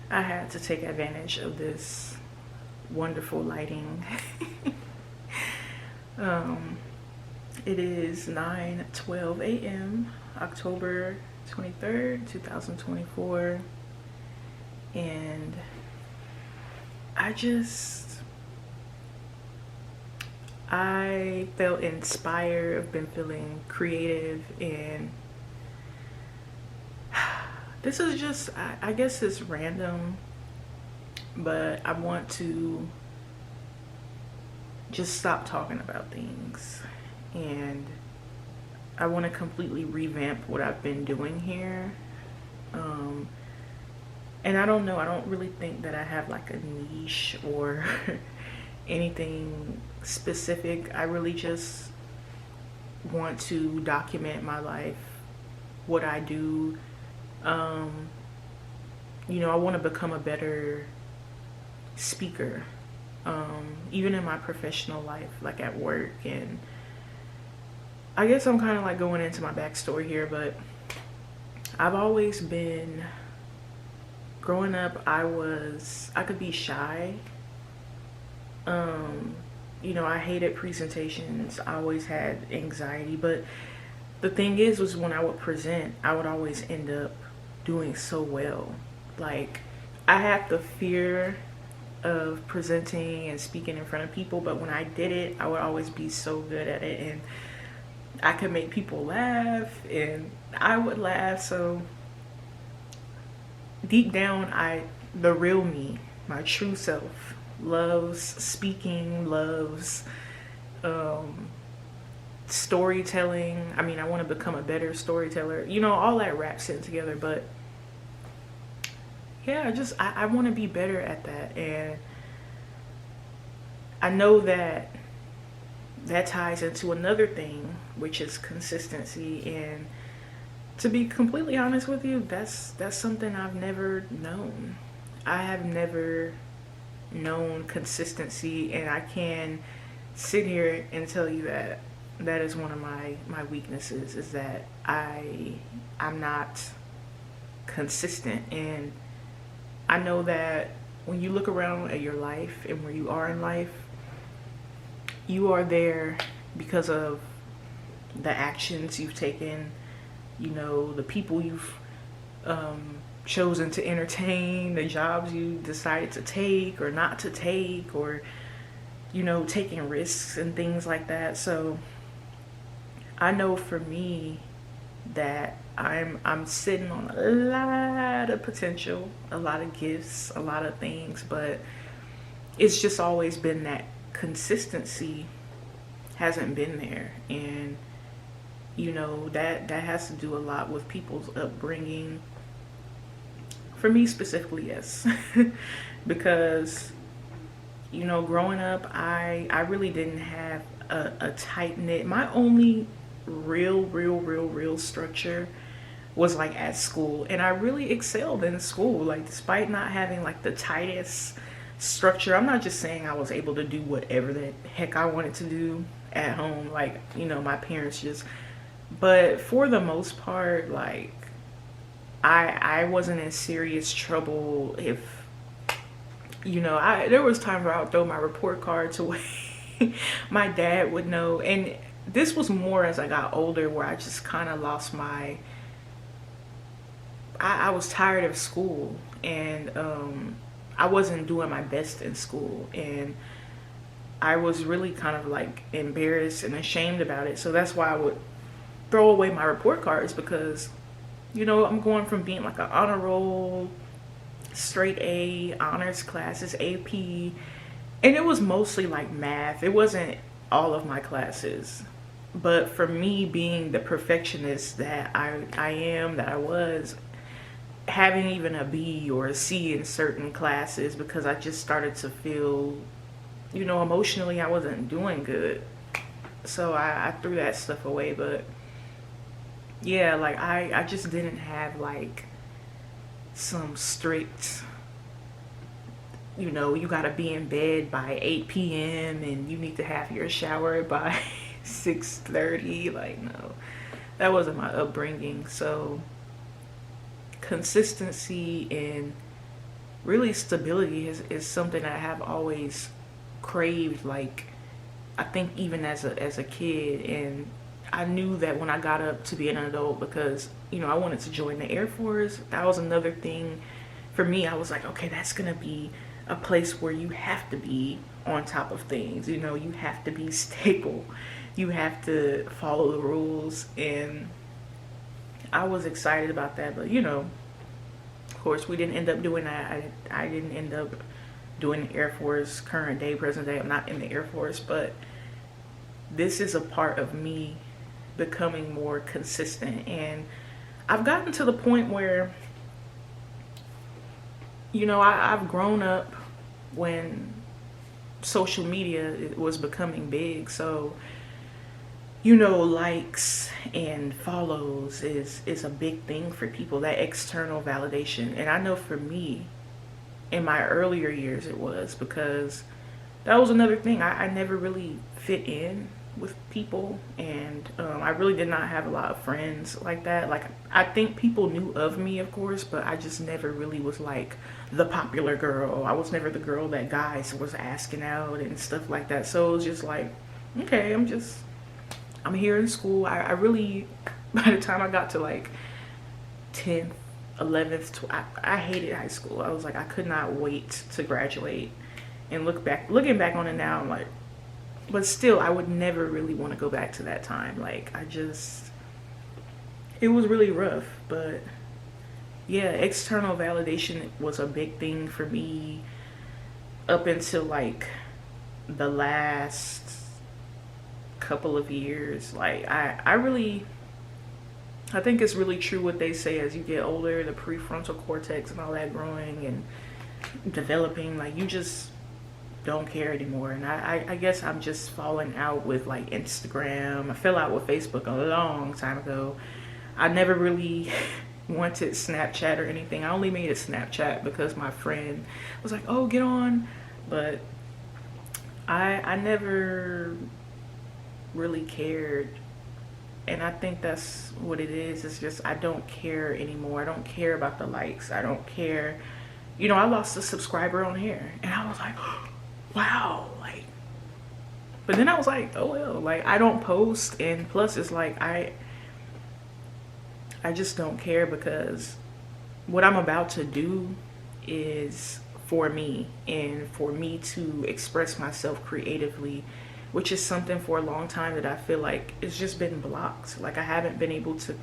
I had to take advantage of this wonderful lighting. um, it is 9:12 a.m. October 23rd, 2024, and I felt inspired. I've been feeling creative, and this is just, I guess it's random, but I want to just stop talking about things, and I want to completely revamp what I've been doing here. Um, and I don't know, I don't really think that I have like a niche or anything specific. I really just want to document my life, what I do. Um, I want to become a better speaker, even in my professional life, like at work. And I guess I'm kind of like going into my backstory here, but I've always been, growing up, I could be shy. Um, I hated presentations. I always had anxiety, but the thing is, was when I would present, I would always end up doing so well. Like, I had the fear of presenting and speaking in front of people, but when I did it, I would always be so good at it, and I could make people laugh, and I would laugh. So deep down, the real me, my true self, loves speaking, loves um, storytelling. I mean, I want to become a better storyteller. All that wraps in together. But yeah, I want to be better at that, and I know that ties into another thing, which is consistency. And to be completely honest with you, that's something I've never known. I have never known consistency, and I can sit here and tell you that that is one of my weaknesses, is that I'm not consistent. And I know that when you look around at your life and where you are in life, you are there because of the actions you've taken, the people you've chosen to entertain, the jobs you decided to take or not to take, or taking risks and things like that. So I know for me that I'm sitting on a lot of potential, a lot of gifts, a lot of things, but it's just always been that consistency hasn't been there. And that has to do a lot with people's upbringing. For me specifically, yes. Because growing up, I really didn't have a tight knit. My only real structure was like at school, and I really excelled in school. Like, despite not having like the tightest structure, I'm not just saying I was able to do whatever the heck I wanted to do at home, like my parents just, but for the most part, like, I wasn't in serious trouble. If there was times where I would throw my report cards away. My dad would know. And this was more as I got older, where I just kind of lost I was tired of school, and I wasn't doing my best in school, and I was really kind of like embarrassed and ashamed about it. So that's why I would throw away my report cards, because I'm going from being like an honor roll, straight A, honors classes, AP, and it was mostly like math. It wasn't all of my classes. But for me, being the perfectionist that I am, that I was, having even a B or a C in certain classes, because I just started to feel, emotionally I wasn't doing good. So I threw that stuff away. But yeah, like I just didn't have like some strict, you gotta be in bed by 8 p.m. and you need to have your shower by 6:30. Like, no, that wasn't my upbringing. So consistency and really stability is something I have always craved. Like, I think even as a kid, and I knew that when I got up to be an adult, because I wanted to join the Air Force. That was another thing for me. I was like, okay, that's gonna be a place where you have to be on top of things. You have to be stable. You have to follow the rules, and I was excited about that. But of course, we didn't end up doing that. I didn't end up doing the Air Force. Current day, present day, I'm not in the Air Force, but this is a part of me becoming more consistent. And I've gotten to the point where I've grown up when social media was becoming big. So likes and follows is a big thing for people, that external validation. And I know for me, in my earlier years, it was because that was another thing. I never really fit in with people, and I really did not have a lot of friends like that. Like, I think people knew of me, of course, but I just never really was like the popular girl. I was never the girl that guys was asking out and stuff like that. So it was just like, okay, I'm here in school. I really, by the time I got to like 10th, 11th, I hated high school. I was like, I could not wait to graduate. And looking back on it now, I'm like, but still, I would never really want to go back to that time. Like, it was really rough. But yeah, external validation was a big thing for me up until like the last couple of years. Like, I think it's really true what they say: as you get older, the prefrontal cortex and all that growing and developing, like, you just don't care anymore. And I guess I'm just falling out with like Instagram. I fell out with Facebook a long time ago. I never really wanted Snapchat or anything. I only made a Snapchat because my friend was like, oh, get on. But I never really cared. And I think that's what it is. It's just, I don't care anymore. I don't care about the likes. I don't care. I lost a subscriber on here, and I was like, wow. Like, but then I was like, oh well. Like, I don't post, and plus it's like I just don't care, because what I'm about to do is for me, and for me to express myself creatively, which is something for a long time that I feel like it's just been blocked. Like, I haven't been able to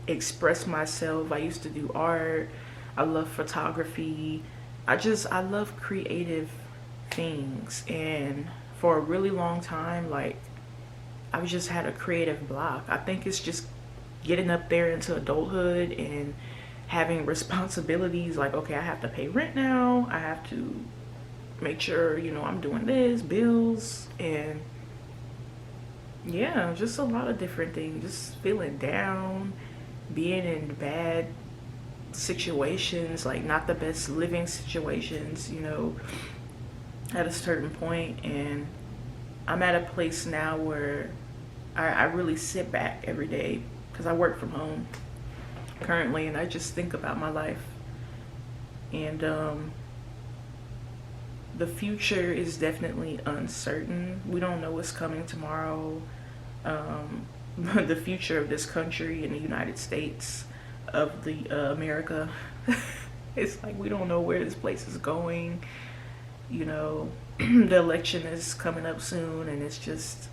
express myself. I used to do art. I love photography. I love creative things. And for a really long time, like, I've just had a creative block. I think it's just getting up there into adulthood and having responsibilities. Like, okay, I have to pay rent now. I have to make sure, I'm doing this, bills, and yeah, just a lot of different things. Just feeling down, being in bad situations, like not the best living situations, at a certain point. And I'm at a place now where I really sit back every day, because I work from home currently, and I just think about my life. And the future is definitely uncertain. We don't know what's coming tomorrow. The future of this country in the United States of the America, it's like we don't know where this place is going. The election is coming up soon, and it's just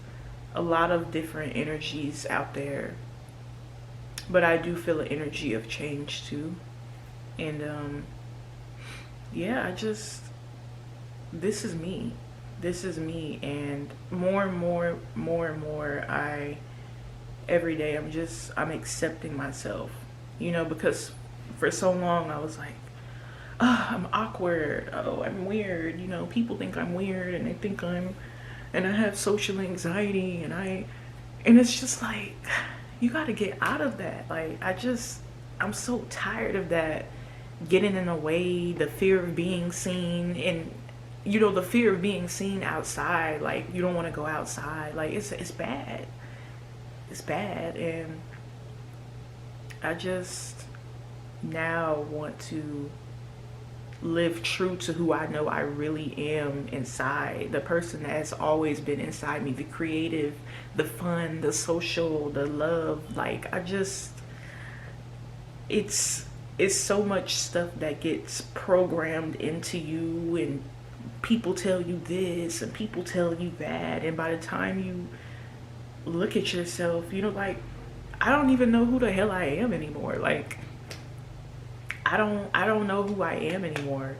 a lot of different energies out there. But I do feel an energy of change too. And yeah, this is me. This is me. And more and more, every day I'm accepting myself, because for so long I was like, oh, I'm awkward. Oh, I'm weird. People think I'm weird, and they think and I have social anxiety, and it's just like, you got to get out of that. Like, I'm so tired of that getting in the way, the fear of being seen, and the fear of being seen outside. Like, you don't want to go outside. Like, it's bad. It's bad. And I just now want to live true to who I know I really am inside, the person that has always been inside me, the creative, the fun, the social, the love. Like, I just, it's so much stuff that gets programmed into you, and people tell you this and people tell you that, and by the time you look at yourself, you know, like, I don't even know who the hell I am anymore. Like, I don't know who I am anymore.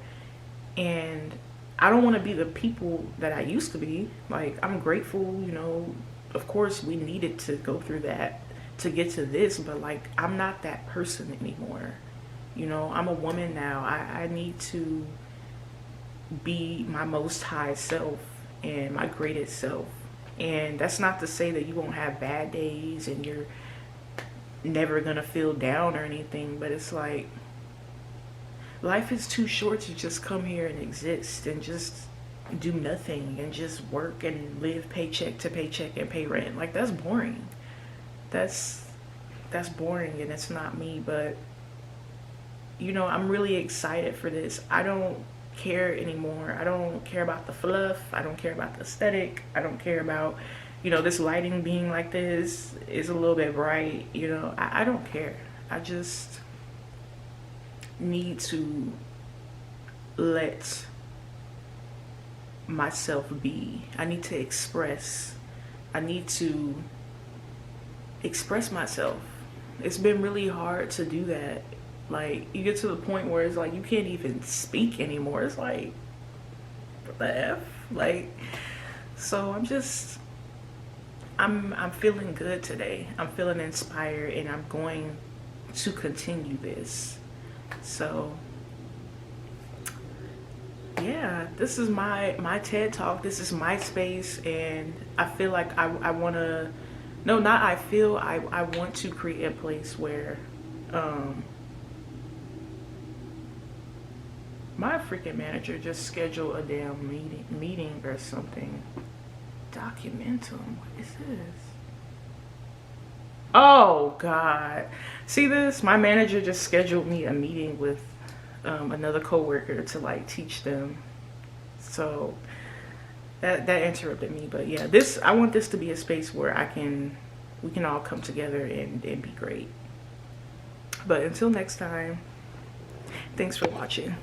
And I don't want to be the people that I used to be. Like, I'm grateful, you know, of course we needed to go through that to get to this, but like, I'm not that person anymore. You know, I'm a woman now. I need to be my most high self and my greatest self. And that's not to say that you won't have bad days and you're never gonna feel down or anything, but it's like, life is too short to just come here and exist and just do nothing and just work and live paycheck to paycheck and pay rent. Like, that's boring. That's boring, and it's not me. But you know, I'm really excited for this. I don't care anymore. I don't care about the fluff. I don't care about the aesthetic. I don't care about, you know, this lighting being like this is a little bit bright. You know, I don't care. I just need to let myself be. I need to express. I need to express myself. It's been really hard to do that. Like, you get to the point where it's like you can't even speak anymore. It's like, what the F? Like, so I'm feeling good today. I'm feeling inspired, and I'm going to continue this. So yeah, this is my TED Talk. This is my space, and I feel like I want to, no, not I feel, I want to create a place where my freaking manager just scheduled a damn meeting or something. Documentum. What is this? Oh God. See this? My manager just scheduled me a meeting with another coworker to like teach them. So that interrupted me. But yeah, I want this to be a space where we can all come together and be great. But until next time, thanks for watching.